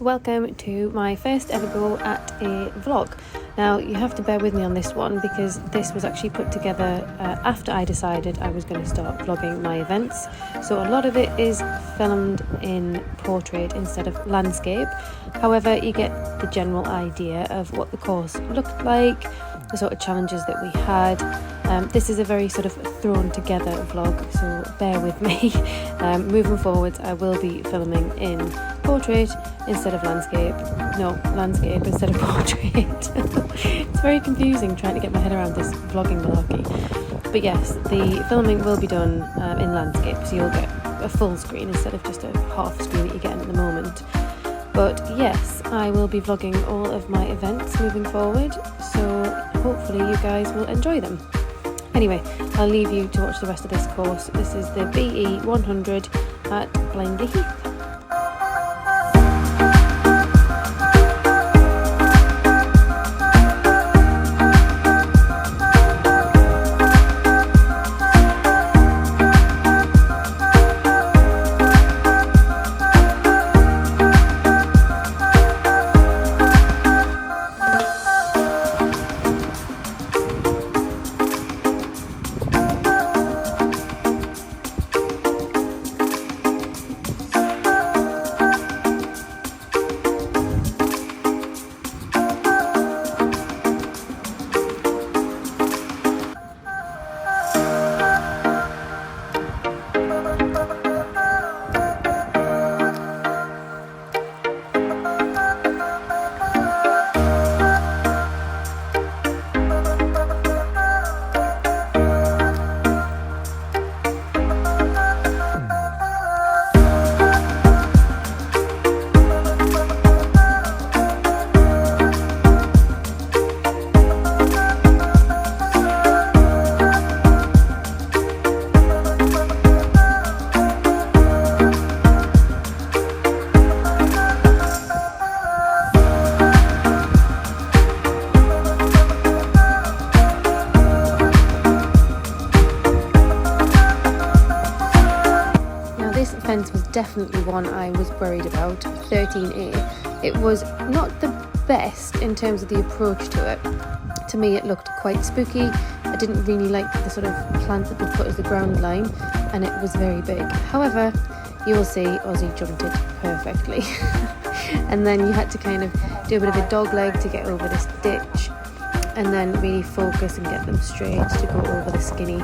Welcome to my first ever go at a vlog. Now you have to bear with me on this one because this was actually put together after I decided I was going to start vlogging my events. So a lot of it is filmed in portrait instead of landscape. However, you get the general idea of what the course looked like, the sort of challenges that we had. This is a very sort of thrown together vlog, so bear with me. Moving forward, I will be filming in portrait instead of landscape. No, landscape instead of portrait. It's very confusing trying to get my head around this vlogging malarkey. But yes, the filming will be done in landscape, so you'll get a full screen instead of just a half screen that you're getting at the moment. But yes, I will be vlogging all of my events moving forward, so hopefully you guys will enjoy them. Anyway, I'll leave you to watch the rest of this course. This is the BE100 at Blindley, Heath. Fence was definitely one I was worried about, 13A. It was not the best in terms of the approach to it. To me it looked quite spooky. I didn't really like the sort of plant that they put as the ground line, and it was very big. However, you will see Ozzy jumped it perfectly. And then you had to kind of do a bit of a dog leg to get over this ditch, and then really focus and get them straight to go over the skinny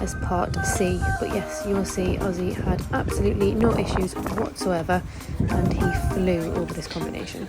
as part C. But yes, you will see Ozzy had absolutely no issues whatsoever, and he flew over this combination.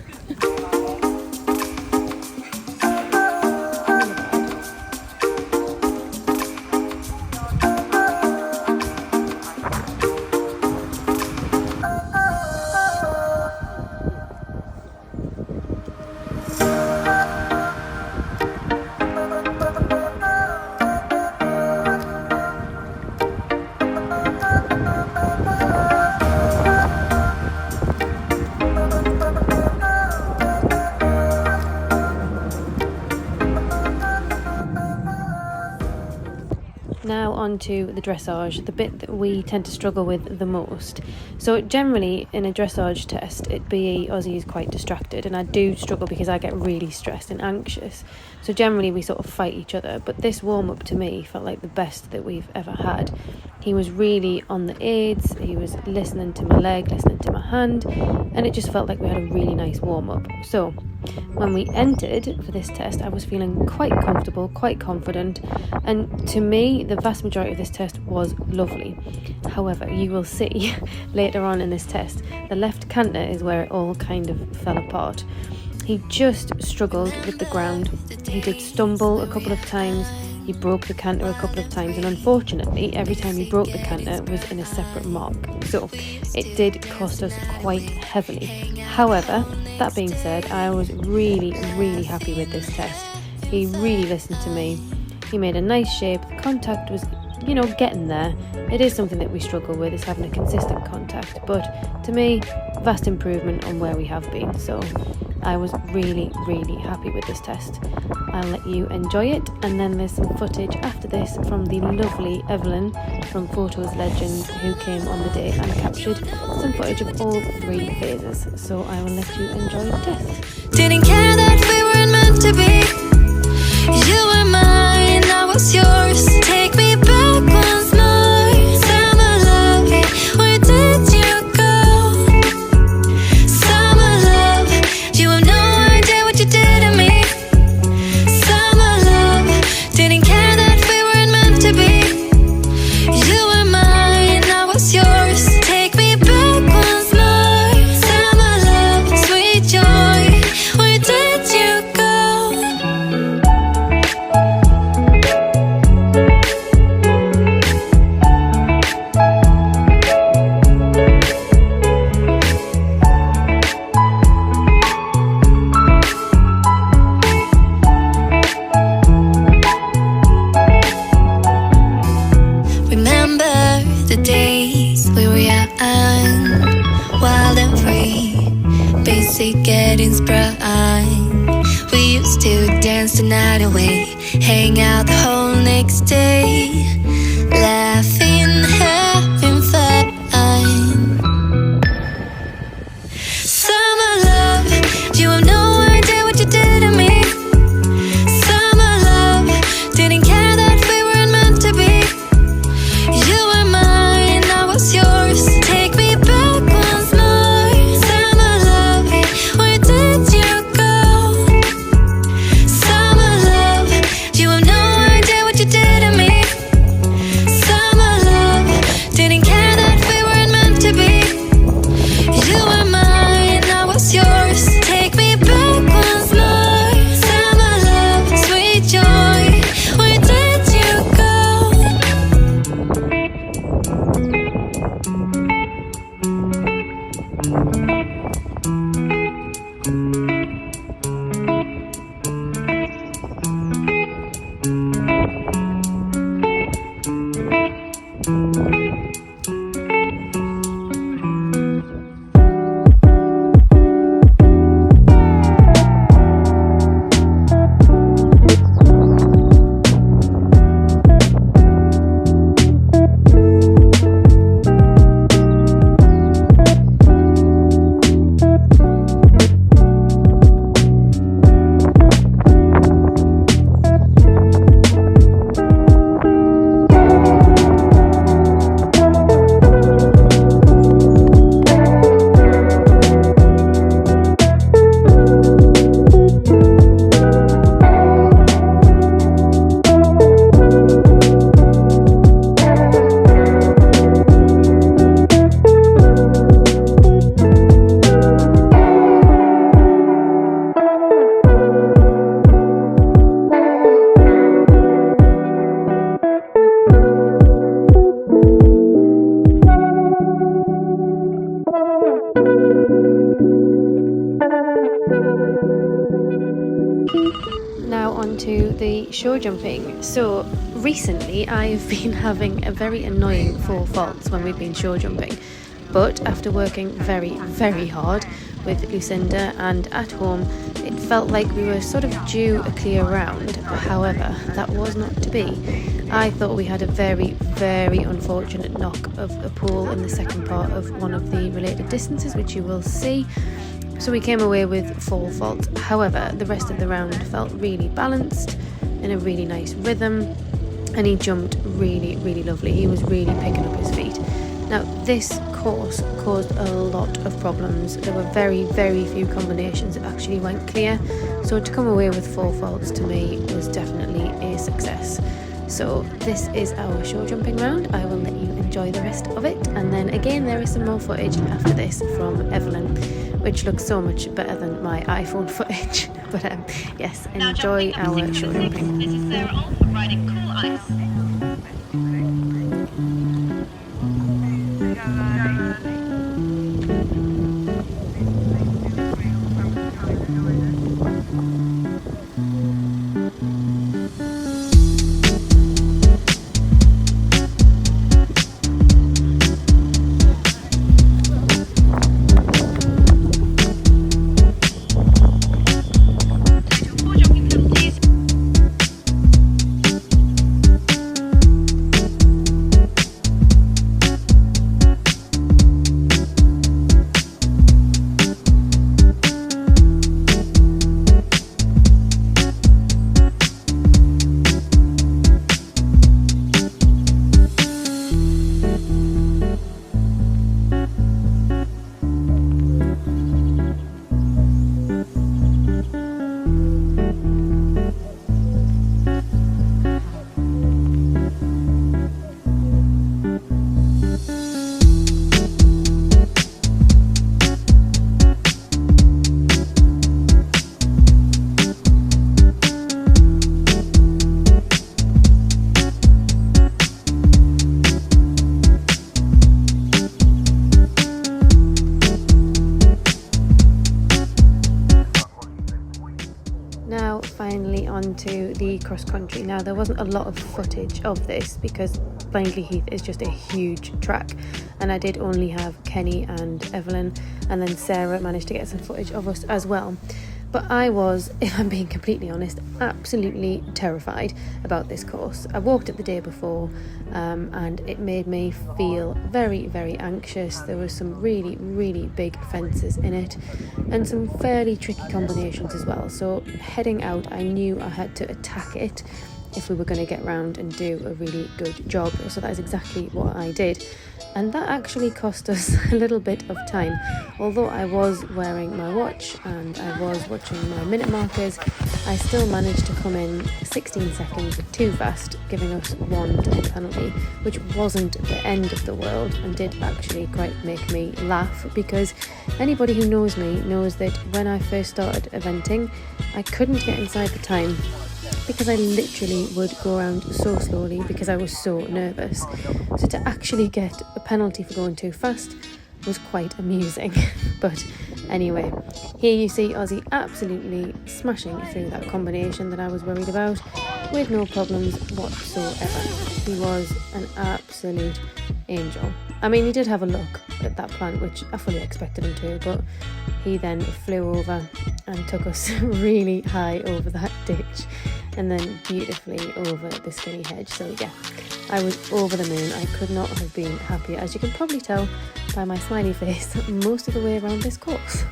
Now on to the dressage, the bit that we tend to struggle with the most. So generally in a dressage test at BE, Ozzy is quite distracted, and I do struggle because I get really stressed and anxious. So generally we sort of fight each other, but this warm-up to me felt like the best that we've ever had. He was really on the aids, he was listening to my leg, listening to my hand, and it just felt like we had a really nice warm-up. So when we entered for this test, I was feeling quite comfortable, quite confident, and to me the vast majority of this test was lovely. However, you will see later on in this test, the left canter is where it all kind of fell apart. He just struggled with the ground. He did stumble a couple of times, he broke the canter a couple of times, and unfortunately every time he broke the canter was in a separate mark, so it did cost us quite heavily. However, that being said, I was really happy with this test. He really listened to me, he made a nice shape, the contact was, you know, getting there. It is something that we struggle with, is having a consistent contact, but to me, vast improvement on where we have been. So I was really, really happy with this test. I'll let you enjoy it, and then there's some footage after this from the lovely Evelyn from Photos Legend, who came on the day and captured some footage of all 3 phases. So I will let you enjoy the test. Didn't care that we weren't meant to be. You were mine, I was yours. Take me back once more. Summer love, where did you go? Summer love, you have no idea what you did to me. Summer love, didn't care that we weren't meant to be. You were mine, I was yours. Take me back once more. Summer love, sweet joy, where did you go? Getting sprung. We used to dance the night away, hang out the whole next day, laughing, having fun. Summer love, you have no idea what you did to me. Summer love, didn't care that we weren't meant to be. You were mine, I was yours. Take me back once more. Summer love, where did you go? Summer love, you have no idea what you did to me. Summer love, didn't care that we weren't meant to be. You were mine, I was yours. Take me back once more. Summer love, sweet joy, where did you go? Now on to the show jumping. So recently I've been having a very annoying 4 faults when we've been show jumping, but after working very, very hard with Lucinda and at home, it felt like we were sort of due a clear round. However, that was not to be. I thought we had a very, very unfortunate knock of a pole in the second part of one of the related distances, which you will see. So we came away with 4 faults. However, the rest of the round felt really balanced, in a really nice rhythm, and he jumped really, really lovely. He was really picking up his feet. Now, this course caused a lot of problems. There were very, very few combinations that actually went clear. So to come away with 4 faults to me was definitely a success. So this is our show jumping round. I will let you enjoy the rest of it, and then again there is some more footage after this from Evelyn, which looks so much better than my iPhone footage. But yes, enjoy our show jumping. This is Sarah Hall from riding Cool Ice. Blindley cross country. Now there wasn't a lot of footage of this because Blindley Heath is just a huge track, and I did only have Kenny and Evelyn, and then Sarah managed to get some footage of us as well. But I was, if I'm being completely honest, absolutely terrified about this course. I walked it the day before and it made me feel very, very anxious. There were some really, really big fences in it and some fairly tricky combinations as well. So heading out, I knew I had to attack it if we were going to get round and do a really good job. So that is exactly what I did. And that actually cost us a little bit of time. Although I was wearing my watch and I was watching my minute markers, I still managed to come in 16 seconds too fast, giving us 1 time penalty, which wasn't the end of the world and did actually quite make me laugh, because anybody who knows me knows that when I first started eventing, I couldn't get inside the time because I literally would go around so slowly because I was so nervous. So to actually get a penalty for going too fast was quite amusing. But anyway, here you see Ozzy absolutely smashing through that combination that I was worried about with no problems whatsoever. He was an absolute angel. I mean, he did have a look at that plant, which I fully expected him to, but he then flew over and took us really high over that ditch and then beautifully over the skinny hedge. So yeah, I was over the moon. I could not have been happier, as you can probably tell by my smiley face, most of the way around this course.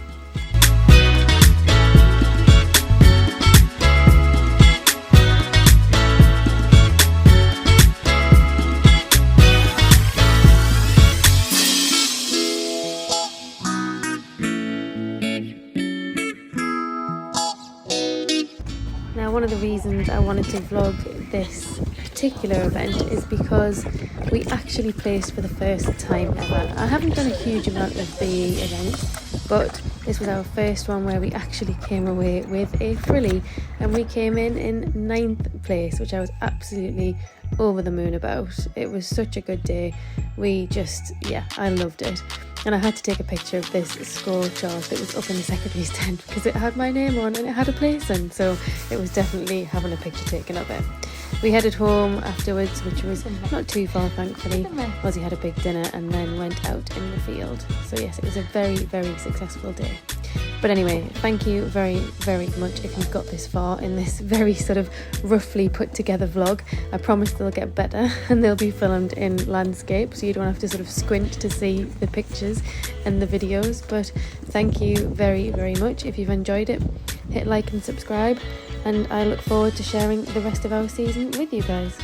Now, one of the reasons I wanted to vlog this particular event is because we actually placed for the first time ever. I haven't done a huge amount of BE events, but this was our first one where we actually came away with a frilly, and we came in 9th place, which I was absolutely over the moon about. It was such a good day. I loved it. And I had to take a picture of this score chart that was up in the secretary's tent because it had my name on and it had a place in, so it was definitely having a picture taken of it. We headed home afterwards, which was not too far, thankfully. Ozzy had a big dinner and then went out in the field. So yes, it was a very, very successful day. But anyway, thank you very, very much if you've got this far in this very sort of roughly put together vlog. I promise they'll get better and they'll be filmed in landscape, so you don't have to sort of squint to see the pictures and the videos. But thank you very, very much. If you've enjoyed it, hit like and subscribe, and I look forward to sharing the rest of our season with you guys.